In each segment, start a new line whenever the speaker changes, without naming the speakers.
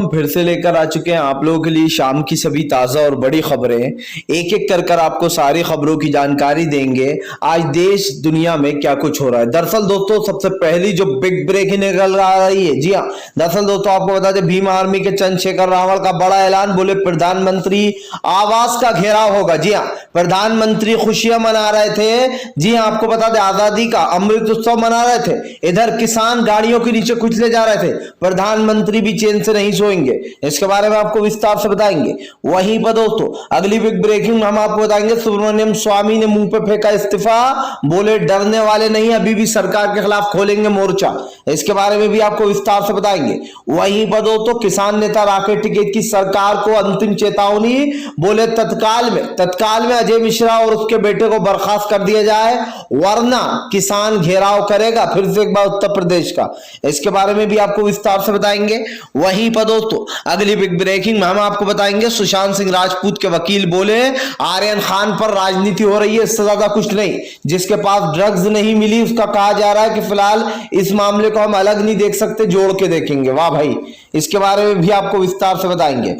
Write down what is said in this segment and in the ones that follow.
फिर से लेकर आ चुके हैं आप लोगों के लिए शाम की सभी ताजा और बड़ी खबरें। एक एक कर आपको सारी खबरों की जानकारी देंगे आज देश दुनिया में क्या कुछ हो रहा है। दरअसल दोस्तों सबसे पहली जो बिग ब्रेक निकल आ रही है, जी हाँ, दरअसल दोस्तों आपको बता दें भीम आर्मी के चंद्रशेखर रावल का बड़ा ऐलान, बोले प्रधानमंत्री आवास का घेराव होगा। जी हाँ, प्रधानमंत्री खुशियां मना रहे थे। जी हाँ, आपको बता दें आजादी का अमृत उत्सव मना रहे थे, इधर किसान गाड़ियों के नीचे कुचले जा रहे थे, प्रधानमंत्री भी चैन से नहीं सोएंगे। इसके बारे में आपको विस्तार से बताएंगे। वहीं पर दोस्तों अगली बिग ब्रेकिंग में हम आपको बताएंगे सुब्रमण्यम स्वामी ने मुंह पे फेंका इस्तीफा, बोले डरने वाले नहीं, अभी भी सरकार के खिलाफ खोलेंगे मोर्चा। इसके बारे में भी आपको विस्तार से बताएंगे। वहीं पर दोस्तों किसान नेता राकेश टिकैत की सरकार को अंतिम चेतावनी, बोले तत्काल में अजय मिश्रा और उसके बेटे को बर्खास्त कर दिया जाए वरना किसान घेराव करेगा फिर से एक बार उत्तर प्रदेश का। इसके बारे में भी आपको विस्तार से बताएंगे। वहीं पर दोस्तों अगली बिग ब्रेकिंग में हम आपको बताएंगे सुशांत सिंह राजपूत के वकील बोले आर्यन खान पर राजनीति हो रही है, इससे ज्यादा कुछ नहीं। जिसके पास ड्रग्स नहीं मिली उसका कहा जा रहा है कि फिलहाल इस मामले को हम अलग नहीं देख सकते, जोड़ के देखेंगे। वाह भाई, इसके बारे में भी आपको विस्तार से बताएंगे।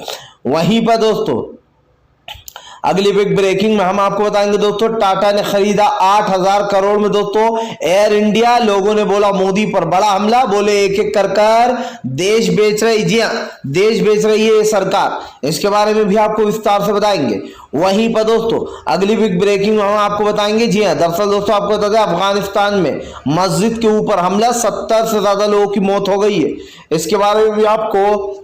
वहीं पर दोस्तों अगली बिग ब्रेकिंग में हम आपको बताएंगे दोस्तों टाटा ने खरीदा 8,000 करोड़ में दोस्तों एयर इंडिया। लोगों ने बोला मोदी पर बड़ा हमला, बोले एक एक कर देश बेच रही। जी हाँ, देश बेच रही है ये सरकार। इसके बारे में भी आपको विस्तार से बताएंगे। वहीं पर दोस्तों अगली बिग ब्रेकिंग में हम आपको बताएंगे। जी हाँ, दरअसल दोस्तों आपको बता दें अफगानिस्तान में मस्जिद के ऊपर हमला, 70 से ज्यादा लोगों की मौत हो गई है। इसके बारे में भी आपको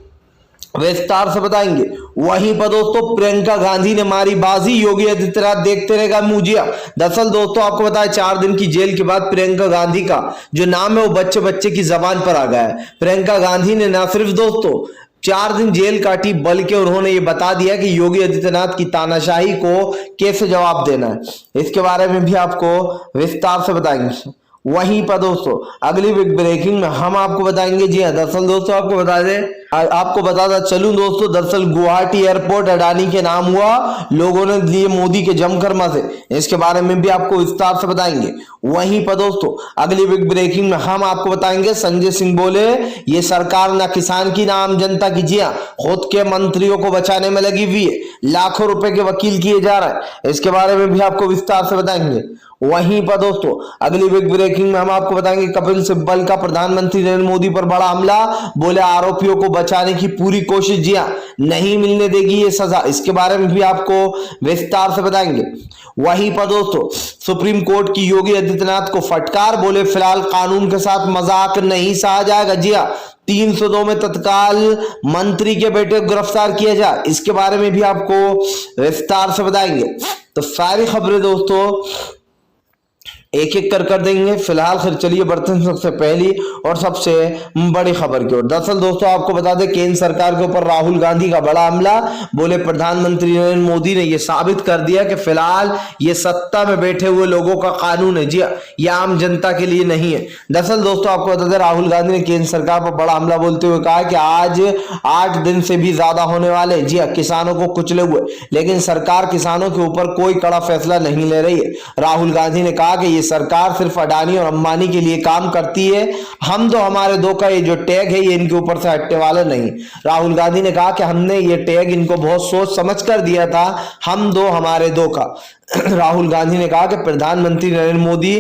विस्तार से बताएंगे। वहीं पर दोस्तों प्रियंका गांधी ने मारी बाजी, योगी आदित्यनाथ देखते रहेगा मुजिया। दरअसल दोस्तों आपको बताया 4 दिन की जेल के बाद प्रियंका गांधी का जो नाम है वो बच्चे बच्चे की जबान पर आ गया है। प्रियंका गांधी ने न सिर्फ दोस्तों 4 दिन जेल काटी बल्कि उन्होंने ये बता दिया कि योगी आदित्यनाथ की तानाशाही को कैसे जवाब देना है। इसके बारे में भी आपको विस्तार से बताएंगे। वहीं पर दोस्तों अगली बिग ब्रेकिंग में हम आपको बताएंगे। जी हाँ, दरअसल दोस्तों आपको बताता चलूं दोस्तों, दरअसल गुवाहाटी एयरपोर्ट अडानी के नाम हुआ, लोगों ने लिए मोदी के जमकर मजे। इसके बारे में भी आपको विस्तार से बताएंगे। वहीं पर दोस्तों अगली बिग ब्रेकिंग में हम आपको बताएंगे संजय सिंह बोले ये सरकार ना किसान की ना आम जनता की। जी हाँ, खुद के मंत्रियों को बचाने में लगी हुई है, लाखों रुपए के वकील किए जा रहे हैं। इसके बारे में भी आपको विस्तार से बताएंगे। वहीं पर दोस्तों अगली बिग ब्रेकिंग में हम आपको बताएंगे कपिल सिब्बल का प्रधानमंत्री नरेंद्र मोदी पर बड़ा हमला, बोले आरोपियों को बचाने की पूरी कोशिश। जी हाँ, नहीं मिलने देगी ये सजा। इसके बारे में भी आपको विस्तार से बताएंगे। वहीं पर दोस्तों सुप्रीम कोर्ट की योगी आदित्यनाथ को फटकार, बोले फिलहाल कानून के साथ मजाक नहीं सहा जाएगा। जी हाँ, 302 में तत्काल मंत्री के बेटे को गिरफ्तार किया जाए। इसके बारे में भी आपको विस्तार से बताएंगे। तो सारी खबरें दोस्तों एक एक कर देंगे। फिलहाल फिर चलिए बढ़ते हैं सबसे पहली और सबसे बड़ी खबर की ओर। दरअसल दोस्तों आपको बता दें केंद्र सरकार के ऊपर राहुल गांधी का बड़ा हमला, बोले प्रधानमंत्री नरेंद्र मोदी ने यह साबित कर दिया कि फिलहाल ये सत्ता में बैठे हुए लोगों का कानून है। जी ये आम जनता के लिए नहीं है। दरअसल दोस्तों आपको बता दें राहुल गांधी ने केंद्र सरकार पर बड़ा हमला बोलते हुए कहा कि आज 8 दिन से भी ज्यादा होने वाले जी किसानों को कुचले हुए, लेकिन सरकार किसानों के ऊपर कोई कड़ा फैसला नहीं ले रही है। राहुल गांधी ने कहा कि सरकार सिर्फ अडानी और अंबानी के लिए काम करती है, हम तो हमारे दो का ये जो टैग है ये इनके ऊपर से हटने वाला नहीं। राहुल गांधी ने कहा कि हमने ये टैग इनको बहुत सोच समझ कर दिया था, हम दो हमारे दो का। राहुल गांधी ने कहा कि प्रधानमंत्री नरेंद्र मोदी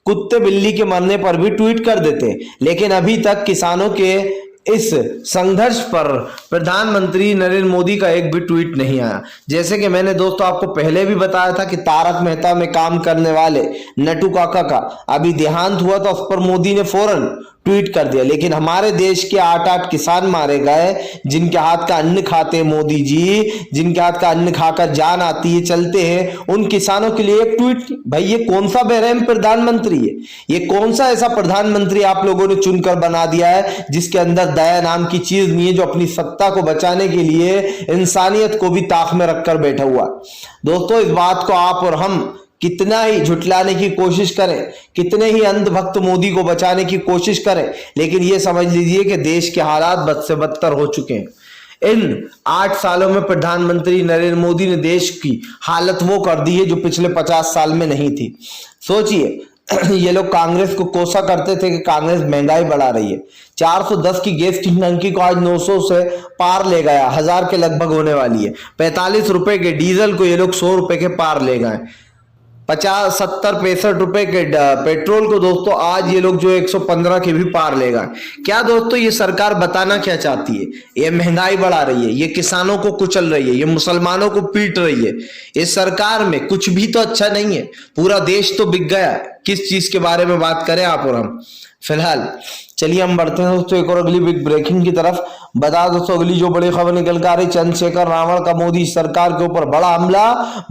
कुत्ते बिल्ली के मरने पर भी ट्वीट कर देते, लेकिन अभी तक किसानों के इस संघर्ष पर प्रधानमंत्री नरेंद्र मोदी का एक भी ट्वीट नहीं आया। जैसे कि मैंने दोस्तों आपको पहले भी बताया था कि तारक मेहता में काम करने वाले नटू काका का अभी देहांत हुआ था, उस पर मोदी ने फौरन ट्वीट कर दिया। लेकिन हमारे देश के 8-8 किसान मारे गए जिनके हाथ का अन्न खाते मोदी जी, जिनके हाथ का अन्न खाकर जान आती है, चलते हैं, उन किसानों के लिए एक ट्वीट। भाई ये कौन सा बेरहम प्रधानमंत्री है? ये कौन सा ऐसा प्रधानमंत्री आप लोगों ने चुनकर बना दिया है जिसके अंदर दया नाम की चीज नहीं है, जो अपनी सत्ता को बचाने के लिए इंसानियत को भी ताक में रखकर बैठा हुआ। दोस्तों इस बात को आप और हम कितना ही झुटलाने की कोशिश करें, कितने ही अंधभक्त मोदी को बचाने की कोशिश करें, लेकिन यह समझ लीजिए कि देश के हालात बद से बदतर हो चुके हैं। इन 8 सालों में प्रधानमंत्री नरेंद्र मोदी ने देश की हालत वो कर दी है जो पिछले 50 साल में नहीं थी। सोचिए ये लोग कांग्रेस को कोसा करते थे कि कांग्रेस महंगाई बढ़ा रही है। 410 की गैस की टंकी को आज 900 से पार ले गया, 1000 के लगभग होने वाली है। 45 रुपए के डीजल को ये लोग 100 रुपए के पार ले गए। 50, 70, 65 रुपए के पेट्रोल को दोस्तों आज ये लोग जो 115 के भी पार लेगा। क्या दोस्तों ये सरकार बताना क्या चाहती है? ये महंगाई बढ़ा रही है, ये किसानों को कुचल रही है, ये मुसलमानों को पीट रही है। इस सरकार में कुछ भी तो अच्छा नहीं है, पूरा देश तो बिक गया। किस चीज के बारे में बात करें आप और हम? फिलहाल चलिए हम बढ़ते हैं दोस्तों एक और अगली बिग ब्रेकिंग की तरफ। बता दोस्तों अगली जो बड़ी खबर निकल कर आ रही, चंद्रशेखर रावण का मोदी सरकार के ऊपर बड़ा हमला।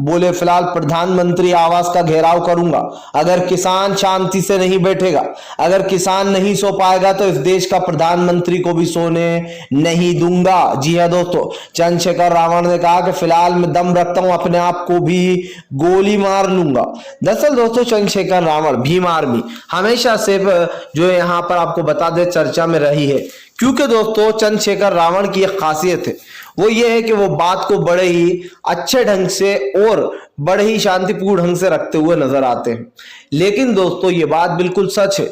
बोले फिलहाल प्रधानमंत्री आवास का घेराव करूंगा, अगर किसान शांति से नहीं बैठेगा, अगर किसान नहीं सो पाएगा तो इस देश का प्रधानमंत्री को भी सोने नहीं दूंगा। जी हाँ दोस्तों, चंद्रशेखर रावण ने कहा कि फिलहाल मैं दम रखता हूं, अपने आप को भी गोली मार लूंगा। दरअसल दोस्तों चंद्रशेखर रावण भीम आर्मी हमेशा से जो यहाँ पर आपको बता दे चर्चा में रही है, क्योंकि दोस्तों चंद्रशेखर रावण की एक खासियत है, वो ये है कि वो बात को बड़े ही अच्छे ढंग से और बड़े ही शांतिपूर्ण ढंग से रखते हुए नजर आते हैं। लेकिन दोस्तों ये बात बिल्कुल सच है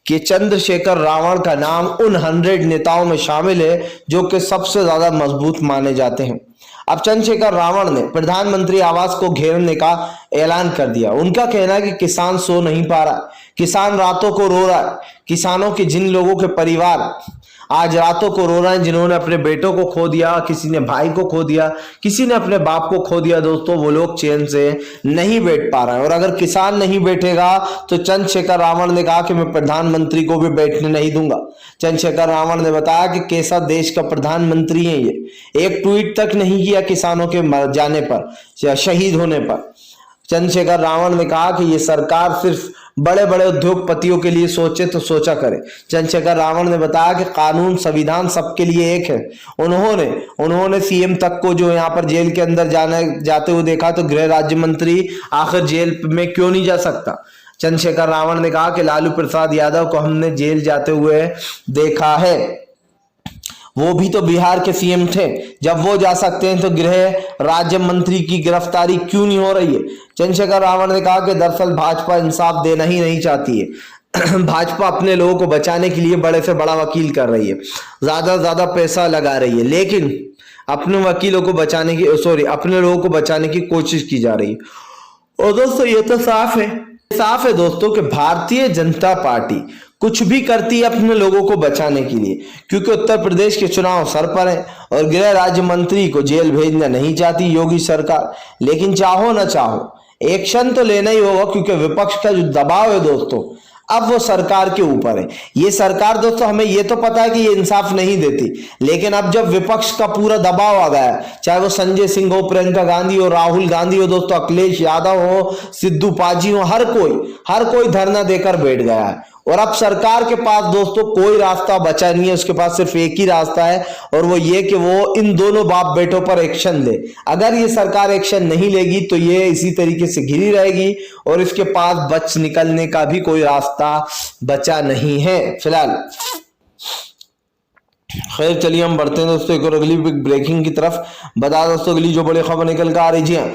कि चंद्रशेखर रावण का नाम उन 100 नेताओं में शामिल है जो कि सबसे ज्यादा मजबूत माने जाते हैं। अब चंद्रशेखर रावण ने प्रधानमंत्री आवास को घेरने का ऐलान कर दिया। उनका कहना है कि किसान सो नहीं पा रहा, किसान रातों को रो रहा है। किसानों के जिन लोगों के परिवार आज रातों को रो रहे हैं, जिन्होंने अपने बेटों को खो दिया, किसी ने भाई को खो दिया, किसी ने अपने बाप को खो दिया, दोस्तों वो लोग चैन से नहीं बैठ पा रहे हैं। और अगर किसान नहीं बैठेगा तो चंद्रशेखर रावण ने कहा कि मैं प्रधानमंत्री को भी बैठने नहीं दूंगा। चंद्रशेखर रावण ने बताया कि कैसा देश का प्रधानमंत्री है ये, एक ट्वीट तक नहीं किया किसानों के मर जाने पर या शहीद होने पर। चंद्रशेखर रावण ने कहा कि ये सरकार सिर्फ बड़े बड़े उद्योगपतियों के लिए सोचे तो सोचा करे। चंद्रशेखर रावण ने बताया कि कानून संविधान सबके लिए एक है। उन्होंने सीएम तक को जो यहाँ पर जेल के अंदर जाते हुए देखा, तो गृह राज्य मंत्री आखिर जेल में क्यों नहीं जा सकता। चंद्रशेखर रावण ने कहा कि लालू प्रसाद यादव को हमने जेल जाते हुए देखा है, वो भी तो बिहार के सीएम थे, जब वो जा सकते हैं तो गृह राज्य मंत्री की गिरफ्तारी क्यों नहीं हो रही है। चंद्रशेखर रावण ने कहा कि दरअसल भाजपा इंसाफ देना ही नहीं चाहती है। भाजपा अपने लोगों को बचाने के लिए बड़े से बड़ा वकील कर रही है, ज्यादा से ज्यादा पैसा लगा रही है, लेकिन अपने वकीलों को बचाने की अपने लोगों को बचाने की कोशिश की जा रही है। और दोस्तों ये तो साफ है दोस्तों कि भारतीय जनता पार्टी कुछ भी करती है अपने लोगों को बचाने के लिए, क्योंकि उत्तर प्रदेश के चुनाव सर पर है और गृह राज्य मंत्री को जेल भेजना नहीं चाहती योगी सरकार। लेकिन चाहो ना चाहो एक्शन तो लेना ही होगा, क्योंकि विपक्ष का जो दबाव है दोस्तों अब वो सरकार के ऊपर है। ये सरकार दोस्तों हमें ये तो पता है कि ये इंसाफ नहीं देती, लेकिन अब जब विपक्ष का पूरा दबाव आ गया, चाहे वो संजय सिंह हो, प्रियंका गांधी हो, राहुल गांधी हो, दोस्तों अखिलेश यादव हो, सिद्धू पाजी हो, हर कोई धरना देकर बैठ गया है। और अब सरकार के पास दोस्तों कोई रास्ता बचा नहीं है, उसके पास सिर्फ एक ही रास्ता है, और वो ये कि वो इन दोनों बाप बेटों पर एक्शन ले। अगर ये सरकार एक्शन नहीं लेगी तो ये इसी तरीके से घिरी रहेगी और इसके पास बच निकलने का भी कोई रास्ता बचा नहीं है फिलहाल। खैर चलिए हम बढ़ते हैं दोस्तों एक और अगली बिग ब्रेकिंग की तरफ। बता दोस्तों अगली जो बड़ी खबर निकल कर आ रही है,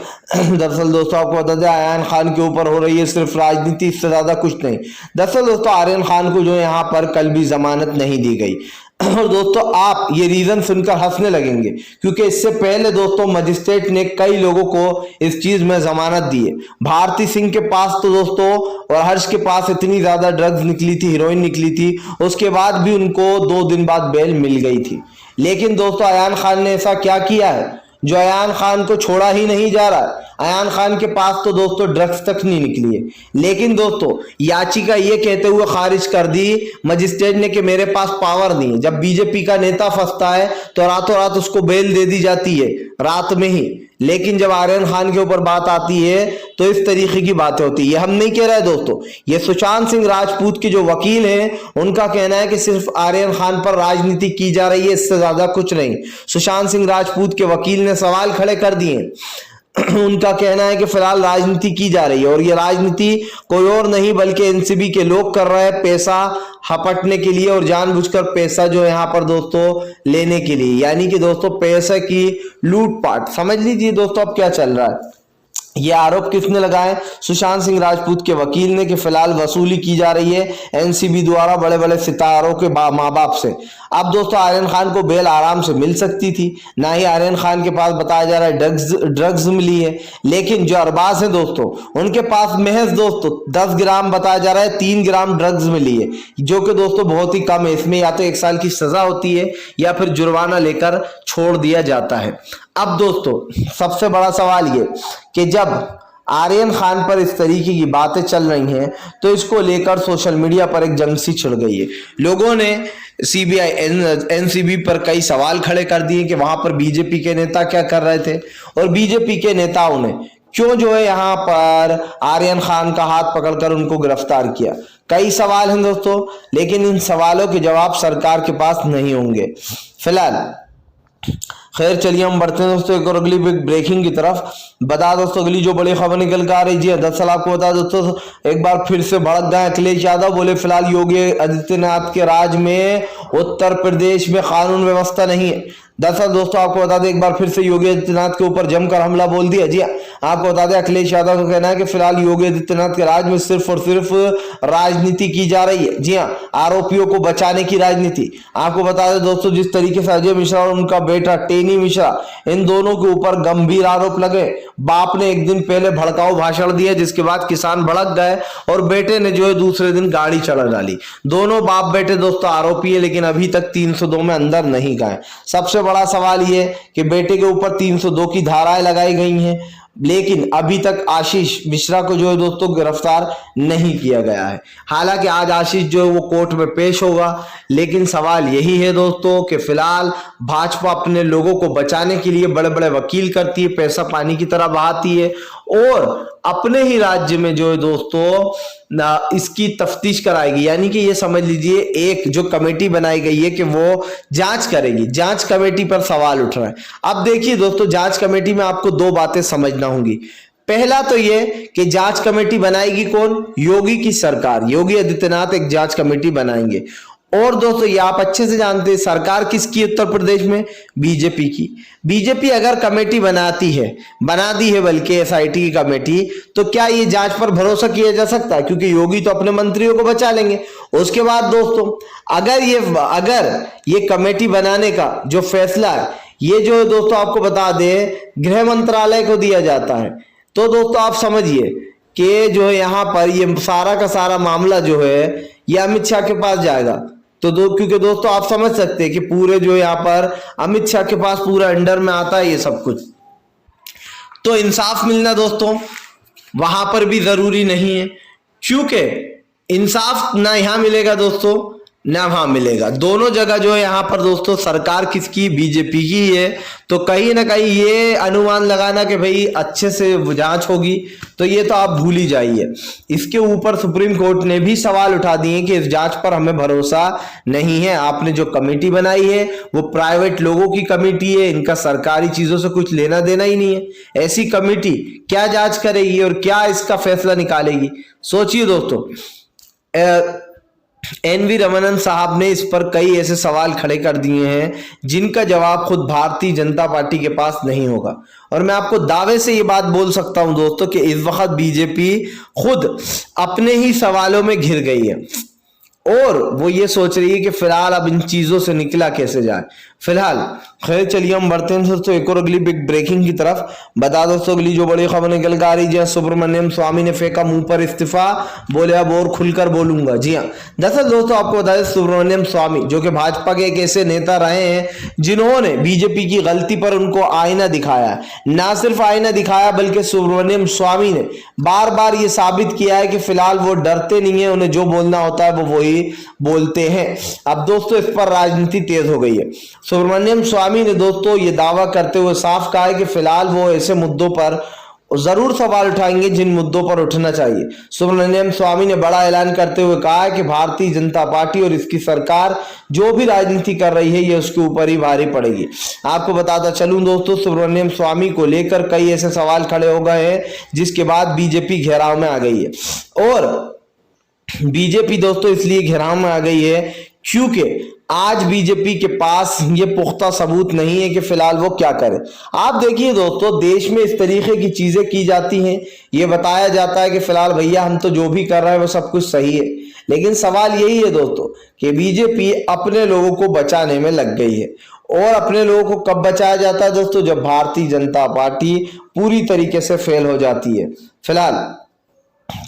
दरअसल दोस्तों आपको बता दें आर्यन खान के ऊपर हो रही है सिर्फ राजनीति, इससे ज्यादा कुछ नहीं। दरअसल दोस्तों आर्यन खान को जो यहाँ पर कल भी जमानत नहीं दी गई, और दोस्तों आप ये रीजन सुनकर हंसने लगेंगे, क्योंकि इससे पहले दोस्तों मजिस्ट्रेट ने कई लोगों को इस चीज में जमानत दी है। भारती सिंह के पास तो दोस्तों और हर्ष के पास इतनी ज्यादा ड्रग्स निकली थी, हीरोइन निकली थी, उसके बाद भी उनको 2 दिन बाद बेल मिल गई थी। लेकिन दोस्तों अयान खान ने ऐसा क्या किया है जो अयान खान को छोड़ा ही नहीं जा रहा है। अयान खान के पास तो दोस्तों ड्रग्स तक नहीं निकली है, लेकिन दोस्तों याचिका ये कहते हुए खारिज कर दी मजिस्ट्रेट ने कि मेरे पास पावर नहीं है। जब बीजेपी का नेता फंसता है तो रातों रात उसको बेल दे दी जाती है, रात में ही। लेकिन जब आर्यन खान के ऊपर बात आती है तो इस तरीके की बातें होती है। ये हम नहीं कह रहे दोस्तों, ये सुशांत सिंह राजपूत के जो वकील हैं उनका कहना है कि सिर्फ आर्यन खान पर राजनीति की जा रही है, इससे ज्यादा कुछ नहीं। सुशांत सिंह राजपूत के वकील ने सवाल खड़े कर दिए। उनका कहना है कि फिलहाल राजनीति की जा रही है, और ये राजनीति कोई और नहीं बल्कि एनसीबी के लोग कर रहे हैं, पैसा हपटने के लिए और जानबूझकर पैसा जो यहाँ पर दोस्तों लेने के लिए, यानी कि दोस्तों पैसे की लूटपाट। समझ लीजिए दोस्तों अब क्या चल रहा है। ये आरोप किसने लगाए? सुशांत सिंह राजपूत के वकील ने, कि फिलहाल वसूली की जा रही है एनसीबी द्वारा बड़े बड़े सितारों के माँ बाप से। अब दोस्तों आर्यन खान को बेल आराम से मिल सकती थी, ना ही आर्यन खान के पास बताया जा रहा है ड्रग्स मिली है, लेकिन जो अरबाज है दोस्तों उनके पास महज दोस्तों 10 ग्राम बताया जा रहा है, 3 ग्राम ड्रग्स मिली है, जो कि दोस्तों बहुत ही कम है। इसमें या तो 1 साल की सजा होती है या फिर जुर्माना लेकर छोड़ दिया जाता है। अब दोस्तों सबसे बड़ा सवाल ये कि जब आर्यन खान पर इस तरीके की बातें चल रही हैं तो इसको लेकर सोशल मीडिया पर एक जंग सी छिड़ गई है। लोगों ने सीबीआई एनसीबी पर कई सवाल खड़े कर दिए कि वहां पर बीजेपी के नेता क्या कर रहे थे और बीजेपी के नेताओं ने क्यों जो है यहां पर आर्यन खान का हाथ पकड़कर उनको गिरफ्तार किया। कई सवाल हैं दोस्तों, लेकिन इन सवालों के जवाब सरकार के पास नहीं होंगे फिलहाल। खैर चलिए हम बढ़ते हैं दोस्तों एक और अगली बिग ब्रेकिंग की तरफ। बता दोस्तों अगली जो बड़ी खबर निकल कर आ रही है, दरअसल आपको बता दोस्तों एक बार फिर से भड़क गए अखिलेश यादव। बोले फिलहाल योगी आदित्यनाथ के राज में उत्तर प्रदेश में कानून व्यवस्था नहीं है। दरअसल दोस्तों आपको बता दें एक बार फिर से योगी आदित्यनाथ के ऊपर जमकर हमला बोल दिया। जी आपको बता दें अखिलेश यादव का कहना है कि फिलहाल योगी आदित्यनाथ के राज में सिर्फ और सिर्फ राजनीति की जा रही है। जी हाँ, आरोपियों को बचाने की राजनीति। आपको बता दें दोस्तों जिस तरीके से अजय मिश्रा और उनका बेटा टेनी मिश्रा, इन दोनों के ऊपर गंभीर आरोप लगे। बाप ने एक दिन पहले भड़काऊ भाषण दिया जिसके बाद किसान भड़क गए और बेटे ने जो है दूसरे दिन गाड़ी चढ़ा डाली। दोनों बाप बेटे दोस्तों आरोपी है, लेकिन अभी तक 302 में अंदर नहीं गए। सबसे बड़ा सवाल यह कि बेटे के ऊपर 302 की धाराएं लगाई गई हैं, लेकिन अभी तक आशीष मिश्रा को जो है दोस्तों गिरफ्तार नहीं किया गया है। हालांकि आज आशीष जो है वो कोर्ट में पेश होगा, लेकिन सवाल यही है दोस्तों कि फिलहाल भाजपा अपने लोगों को बचाने के लिए बड़े बड़े वकील करती है, पैसा पानी की तरह बहाती है और अपने ही राज्य में जो है दोस्तों इसकी तफ्तीश कराएगी। यानी कि ये समझ लीजिए एक जो कमेटी बनाई गई है कि वो जांच करेगी। जांच कमेटी पर सवाल उठ रहा है। अब देखिए दोस्तों जांच कमेटी में आपको 2 बातें समझना होंगी। पहला तो ये कि जांच कमेटी बनाएगी कौन? योगी की सरकार, योगी आदित्यनाथ एक जांच कमेटी बनाएंगे। और दोस्तों ये आप अच्छे से जानते हैं सरकार किसकी उत्तर प्रदेश में? बीजेपी की। बीजेपी अगर कमेटी बनाती है, बना दी है बल्कि एसआईटी की कमेटी, तो क्या ये जांच पर भरोसा किया जा सकता है? क्योंकि योगी तो अपने मंत्रियों को बचा लेंगे। उसके बाद दोस्तों अगर ये कमेटी बनाने का जो फैसला है ये जो है दोस्तों आपको बता दे गृह मंत्रालय को दिया जाता है, तो दोस्तों आप समझिए कि जो है यहाँ पर ये सारा का सारा मामला जो है ये अमित शाह के पास जाएगा। तो क्योंकि दोस्तों आप समझ सकते हैं कि पूरे जो यहाँ पर अमित शाह के पास पूरा अंडर में आता है ये सब कुछ, तो इंसाफ मिलना दोस्तों वहां पर भी जरूरी नहीं है, क्योंकि इंसाफ ना यहां मिलेगा दोस्तों ना वहां मिलेगा। दोनों जगह जो है यहाँ पर दोस्तों सरकार किसकी? बीजेपी की है। तो कहीं ना कहीं ये अनुमान लगाना कि भाई अच्छे से जांच होगी तो ये तो आप भूल ही जाइए। इसके ऊपर सुप्रीम कोर्ट ने भी सवाल उठा दिए कि इस जांच पर हमें भरोसा नहीं है। आपने जो कमेटी बनाई है वो प्राइवेट लोगों की कमेटी है, इनका सरकारी चीजों से कुछ लेना देना ही नहीं है। ऐसी कमेटी क्या जांच करेगी और क्या इसका फैसला निकालेगी? सोचिए दोस्तों। एनवी रमनन साहब ने इस पर कई ऐसे सवाल खड़े कर दिए हैं जिनका जवाब खुद भारतीय जनता पार्टी के पास नहीं होगा। और मैं आपको दावे से ये बात बोल सकता हूं दोस्तों कि इस वक्त बीजेपी खुद अपने ही सवालों में घिर गई है और वो ये सोच रही है कि फिलहाल अब इन चीजों से निकला कैसे जाए। फिलहाल खैर चलिए हम बढ़ते हैं दोस्तों एक और अगली बिग ब्रेकिंग की तरफ। बता दोस्तों अगली जो बड़ी खबर निकल कर आ रही है, सुब्रमण्यम स्वामी ने फेंका मुंह पर इस्तीफा, बोले अब और खुलकर बोलूंगा। जी हाँ, दरअसल दोस्तों आपको बता दें सुब्रमण्यम स्वामी जो कि भाजपा के एक ऐसे नेता रहे हैं जिन्होंने बीजेपी की गलती पर उनको आईना दिखाया। ना सिर्फ आईना दिखाया बल्कि सुब्रमण्यम स्वामी ने बार बार ये साबित किया है कि फिलहाल वो डरते नहीं है, उन्हें जो बोलना होता है वो वही बोलते हैं। अब दोस्तों इस पर राजनीति तेज हो गई है। सुब्रमण्यम स्वामी ने दोस्तों ये दावा करते हुए साफ कहा है कि फिलहाल वो ऐसे मुद्दों पर जरूर सवाल उठाएंगे जिन मुद्दों पर उठना चाहिए। सुब्रमण्यम स्वामी ने बड़ा ऐलान करते हुए कहा है कि भारतीय जनता पार्टी और इसकी सरकार जो भी राजनीति कर रही है ये उसके ऊपर ही भारी पड़ेगी। आपको बताता चलूं दोस्तों सुब्रमण्यम स्वामी को लेकर कई ऐसे सवाल खड़े हो गए हैं जिसके बाद बीजेपी घेराव में आ गई है। और बीजेपी दोस्तों इसलिए घेराव में आ गई है क्योंकि आज बीजेपी के पास ये पुख्ता सबूत नहीं है कि फिलहाल वो क्या करे। आप देखिए दोस्तों, देश में इस तरीके की चीजें की जाती हैं, ये बताया जाता है कि फिलहाल भैया हम तो जो भी कर रहे हैं वो सब कुछ सही है, लेकिन सवाल यही है दोस्तों कि बीजेपी अपने लोगों को बचाने में लग गई है। और अपने लोगों को कब बचाया जाता है दोस्तों? जब भारतीय जनता पार्टी पूरी तरीके से फेल हो जाती है। फिलहाल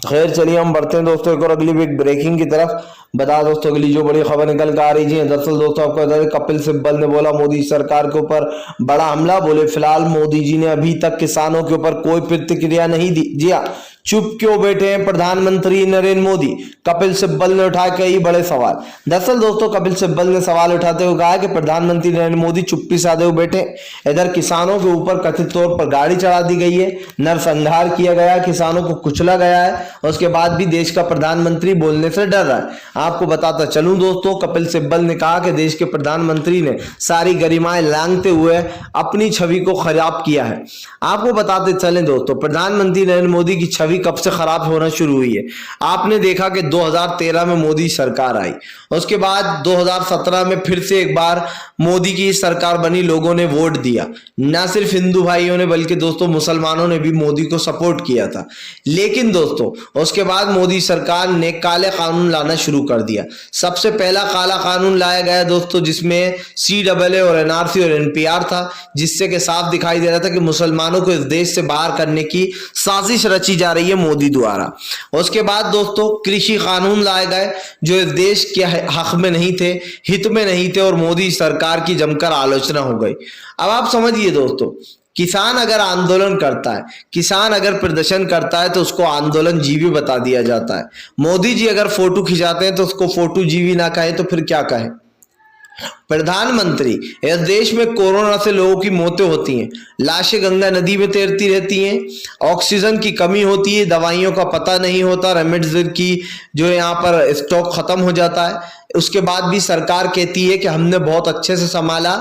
खैर चलिए हम बढ़ते हैं दोस्तों एक और अगली बिग ब्रेकिंग की तरफ। बता दोस्तों अगली जो बड़ी खबर निकल कर आ रही है, दरअसल दोस्तों आपको बता दें कपिल सिब्बल ने बोला मोदी सरकार के ऊपर बड़ा हमला। बोले फिलहाल मोदी जी ने अभी तक किसानों के ऊपर कोई प्रतिक्रिया नहीं दी। जी हाँ, चुप क्यों बैठे हैं प्रधानमंत्री नरेंद्र मोदी? कपिल सिब्बल ने उठाए कई बड़े सवाल। दरअसल दोस्तों कपिल सिब्बल ने सवाल उठाते हुए कहा कि प्रधानमंत्री नरेंद्र मोदी चुप्पी साधे हुए बैठे। इधर किसानों के ऊपर कथित तौर पर गाड़ी चढ़ा दी गई है, नरसंहार किया गया, किसानों को कुचला गया है, उसके बाद भी देश का प्रधानमंत्री बोलने से डर रहा है। आपको बताता चलूं दोस्तों, कपिल सिब्बल ने कहा कि देश के प्रधानमंत्री ने सारी गरिमाएं लांघते हुए अपनी छवि को खराब किया है। आपको बताते चले दोस्तों, प्रधानमंत्री नरेंद्र मोदी की छवि कब से खराब होना शुरू हुई है? आपने देखा कि 2013 में मोदी सरकार आई, उसके बाद 2017 में फिर से एक बार मोदी की सरकार बनी, लोगों ने वोट दिया। ना सिर्फ हिंदू भाइयों ने बल्कि दोस्तों मुसलमानों ने भी मोदी को सपोर्ट किया था। लेकिन दोस्तों उसके बाद मोदी सरकार ने काले कानून लाना शुरू कर दिया। सबसे पहला काला कानून लाया गया दोस्तों जिसमें CAA और NRC और NPR था, जिससे कि साफ दिखाई दे रहा था कि मुसलमानों को इस देश से बाहर करने की साजिश रची जा रही है मोदी द्वारा। उसके बाद दोस्तों कृषि कानून लाए गए जो इस देश के हक में नहीं थे, हित में नहीं थे, और मोदी सरकार की जमकर आलोचना हो गई। अब आप समझिए दोस्तों, किसान अगर आंदोलन करता है, किसान अगर प्रदर्शन करता है तो उसको आंदोलन जीवी बता दिया जाता है। मोदी जी अगर फोटो खिंचाते हैं तो उसको फोटो जीवी ना कहें तो फिर क्या कहें? प्रधानमंत्री, इस देश में कोरोना से लोगों की मौतें होती हैं, लाशें गंगा नदी में तैरती रहती हैं, ऑक्सीजन की कमी होती है, दवाइयों का पता नहीं होता, रेमडेसिविर की जो यहाँ पर स्टॉक खत्म हो जाता है। उसके बाद भी सरकार कहती है कि हमने बहुत अच्छे से संभाला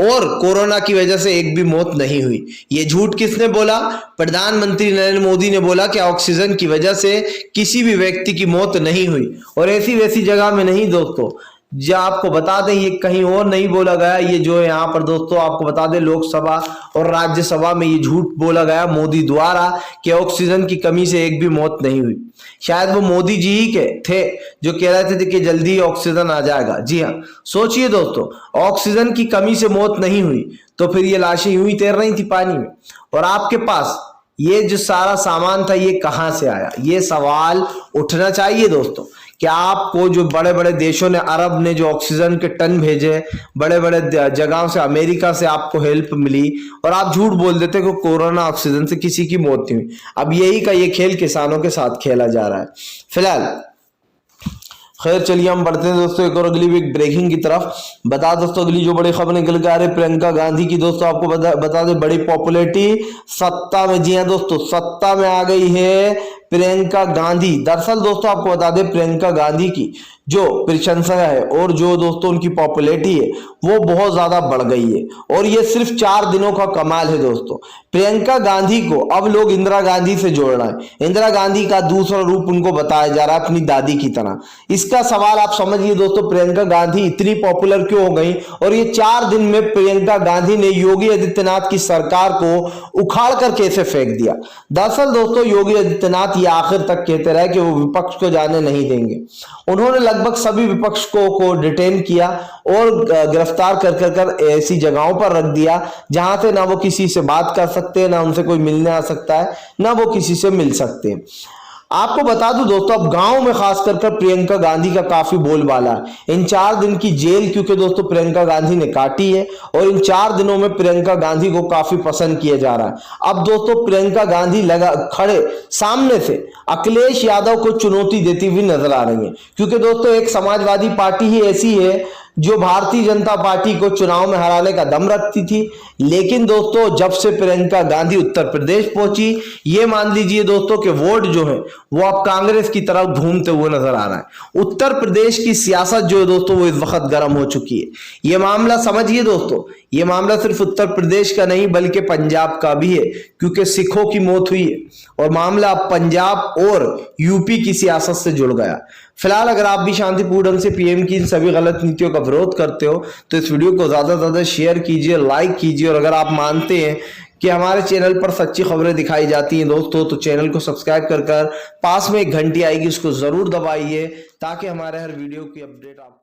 और कोरोना की वजह से एक भी मौत नहीं हुई। ये झूठ किसने बोला? प्रधानमंत्री नरेंद्र मोदी ने बोला कि ऑक्सीजन की वजह से किसी भी व्यक्ति की मौत नहीं हुई। और ऐसी वैसी जगह में नहीं दोस्तों, जो आपको बता दें ये कहीं और नहीं बोला गया। ये जो है यहाँ पर दोस्तों आपको बता दें लोकसभा और राज्यसभा में ये झूठ बोला गया मोदी द्वारा कि ऑक्सीजन की कमी से एक भी मौत नहीं हुई। शायद वो मोदी जी ही के थे जो कह रहे थे कि जल्दी ऑक्सीजन आ जाएगा। जी हाँ, सोचिए दोस्तों, ऑक्सीजन की कमी से मौत नहीं हुई तो फिर ये लाशें यूं ही तैर रही थी पानी में। और आपके पास ये जो सारा सामान था ये कहां से आया? ये सवाल उठना चाहिए दोस्तों कि आपको जो बड़े बड़े देशों ने, अरब ने जो ऑक्सीजन के टन भेजे, बड़े बड़े जगहों से, अमेरिका से आपको हेल्प मिली, और आप झूठ बोल देते कि कोरोना ऑक्सीजन से किसी की मौत नहीं हुई। अब यही का ये खेल किसानों के साथ खेला जा रहा है। फिलहाल खैर चलिए हम बढ़ते हैं दोस्तों एक और अगली बिग ब्रेकिंग की तरफ। बता दोस्तों अगली जो बड़ी खबर निकल के आ रही है प्रियंका गांधी की। दोस्तों आपको बता दें बड़ी पॉपुलैरिटी सत्ता में, जी हाँ दोस्तों, सत्ता में आ गई है प्रियंका गांधी। दरअसल दोस्तों आपको बता दें प्रियंका गांधी की जो प्रशंसा है और जो दोस्तों उनकी पॉपुलैरिटी है वो बहुत ज्यादा बढ़ गई है। और ये सिर्फ 4 दिनों का कमाल है दोस्तों। प्रियंका गांधी को अब लोग इंदिरा गांधी से जोड़ रहे हैं। इंदिरा गांधी का दूसरा रूप उनको बताया जा रहा है अपनी दादी की तरह। इसका सवाल आप समझिए दोस्तों, प्रियंका गांधी इतनी पॉपुलर क्यों हो गई? और ये 4 दिन में प्रियंका गांधी ने योगी आदित्यनाथ की सरकार को उखाड़ कर कैसे फेंक दिया? दरअसल दोस्तों योगी आदित्यनाथ ये आखिर तक कहते रहे कि वो विपक्ष को जाने नहीं देंगे। उन्होंने लगभग सभी विपक्षों को डिटेन किया और गिरफ्तार कर ऐसी जगहों पर रख दिया जहां से ना वो किसी से बात कर सकते हैं, ना उनसे कोई मिलने आ सकता है, ना वो किसी से मिल सकते हैं। आपको बता दूं दोस्तों अब गांव में खास कर प्रियंका गांधी का काफी बोलबाला है। इन 4 दिन की जेल क्योंकि दोस्तों प्रियंका गांधी ने काटी है और इन 4 दिनों में प्रियंका गांधी को काफी पसंद किया जा रहा है। अब दोस्तों प्रियंका गांधी खड़े सामने से अखिलेश यादव को चुनौती देती हुई नजर आ रही है, क्योंकि दोस्तों एक समाजवादी पार्टी ही ऐसी है जो भारतीय जनता पार्टी को चुनाव में हराने का दम रखती थी। लेकिन दोस्तों जब से प्रियंका गांधी उत्तर प्रदेश पहुंची, ये मान लीजिए दोस्तों कि वोट जो है वो अब कांग्रेस की तरफ घूमते हुए नजर आ रहा है। उत्तर प्रदेश की सियासत जो है दोस्तों वो इस वक्त गर्म हो चुकी है। ये मामला समझिए दोस्तों, ये मामला सिर्फ उत्तर प्रदेश का नहीं बल्कि पंजाब का भी है, क्योंकि सिखों की मौत हुई है और मामला पंजाब और यूपी की सियासत से जुड़ गया। फिलहाल अगर आप भी शांतिपूर्ण ढंग से पीएम की इन सभी गलत नीतियों का विरोध करते हो तो इस वीडियो को ज्यादा से ज्यादा शेयर कीजिए, लाइक कीजिए, और अगर आप मानते हैं कि हमारे चैनल पर सच्ची खबरें दिखाई जाती हैं दोस्तों, तो चैनल को सब्सक्राइब कर पास में एक घंटी आएगी उसको जरूर दबाइए ताकि हमारे हर वीडियो की अपडेट आप